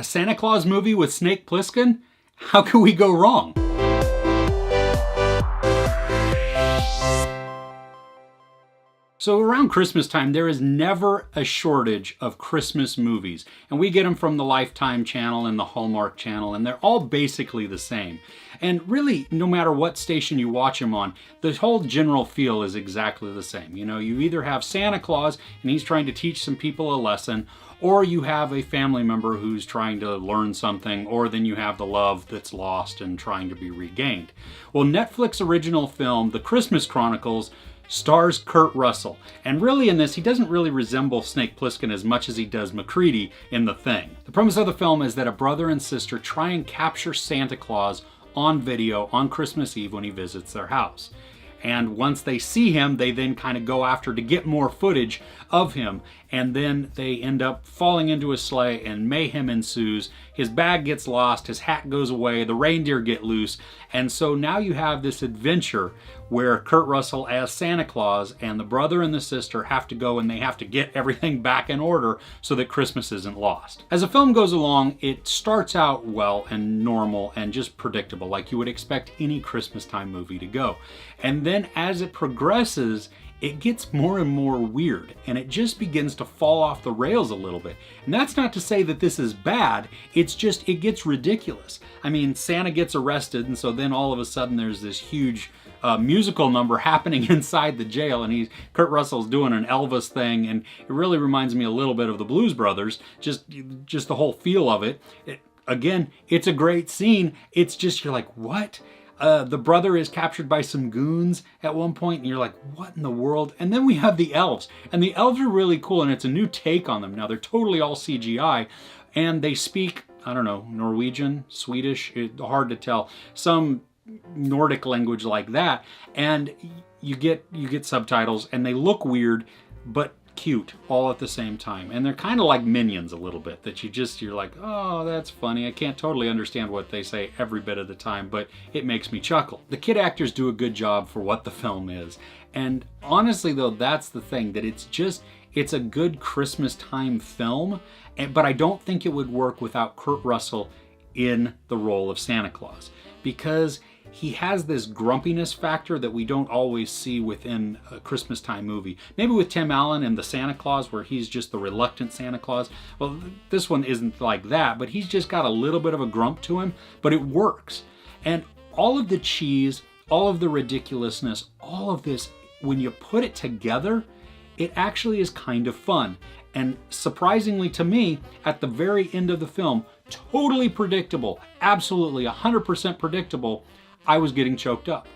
A Santa Claus movie with Snake Plissken? How could we go wrong? So around Christmas time, there is never a shortage of Christmas movies. And we get them from the Lifetime channel and the Hallmark channel, and they're all basically the same. And really, no matter what station you watch them on, the whole general feel is exactly the same. You know, you either have Santa Claus and he's trying to teach some people a lesson, or you have a family member who's trying to learn something, or then you have the love that's lost and trying to be regained. Well, Netflix original film, The Christmas Chronicles, stars Kurt Russell. And really in this, he doesn't really resemble Snake Plissken as much as he does MacReady in The Thing. The premise of the film is that a brother and sister try and capture Santa Claus on video on Christmas Eve when he visits their house. And once they see him, they then kind of go after to get more footage of him. And then they end up falling into a sleigh and mayhem ensues. His bag gets lost, his hat goes away, the reindeer get loose. And so now you have this adventure where Kurt Russell as Santa Claus and the brother and the sister have to go and they have to get everything back in order so that Christmas isn't lost. As the film goes along, it starts out well and normal and just predictable, like you would expect any Christmas time movie to go. And then as it progresses, it gets more and more weird, and it just begins to fall off the rails a little bit. And that's not to say that this is bad, it's just, it gets ridiculous. I mean, Santa gets arrested, and so then all of a sudden there's this huge musical number happening inside the jail, and Kurt Russell's doing an Elvis thing, and it really reminds me a little bit of the Blues Brothers, just the whole feel of it. Again, it's a great scene, it's just, you're like, what? The brother is captured by some goons at one point, and you're like, what in the world? And then we have the elves, and the elves are really cool, and it's a new take on them. Now, they're totally all CGI, and they speak, I don't know, Norwegian, Swedish, hard to tell, some Nordic language like that, and you get subtitles, and they look weird, but cute all at the same time. And they're kind of like Minions a little bit, that you're like, oh, that's funny. I can't totally understand what they say every bit of the time, but it makes me chuckle. The kid actors do a good job for what the film is. And honestly though, that's the thing, that it's a good Christmas time film, but I don't think it would work without Kurt Russell in the role of Santa Claus, because he has this grumpiness factor that we don't always see within a Christmas time movie. Maybe with Tim Allen and the Santa Claus, where he's just the reluctant Santa Claus. Well, this one isn't like that, but he's just got a little bit of a grump to him, but it works. And all of the cheese, all of the ridiculousness, all of this, when you put it together, it actually is kind of fun. And surprisingly to me, at the very end of the film, totally predictable, absolutely 100% predictable, I was getting choked up.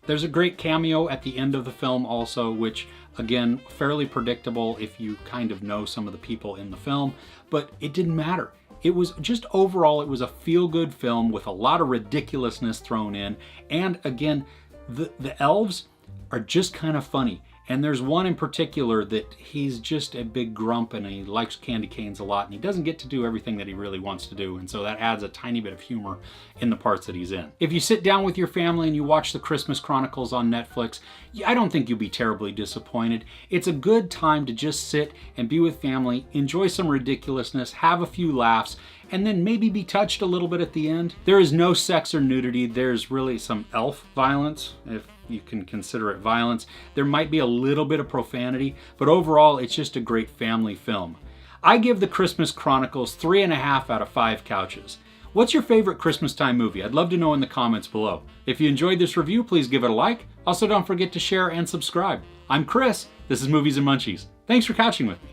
There's a great cameo at the end of the film also, which again, fairly predictable if you kind of know some of the people in the film, but it didn't matter. It was just overall, it was a feel-good film with a lot of ridiculousness thrown in. And again, the elves are just kind of funny. And there's one in particular that he's just a big grump and he likes candy canes a lot and he doesn't get to do everything that he really wants to do. And so that adds a tiny bit of humor in the parts that he's in. If you sit down with your family and you watch The Christmas Chronicles on Netflix, I don't think you'll be terribly disappointed. It's a good time to just sit and be with family, enjoy some ridiculousness, have a few laughs, and then maybe be touched a little bit at the end. There is no sex or nudity. There's really some elf violence, if you can consider it violence. There might be a little bit of profanity, but overall, it's just a great family film. I give The Christmas Chronicles 3.5 out of 5 couches. What's your favorite Christmas time movie? I'd love to know in the comments below. If you enjoyed this review, please give it a like. Also, don't forget to share and subscribe. I'm Chris. This is Movies and Munchies. Thanks for couching with me.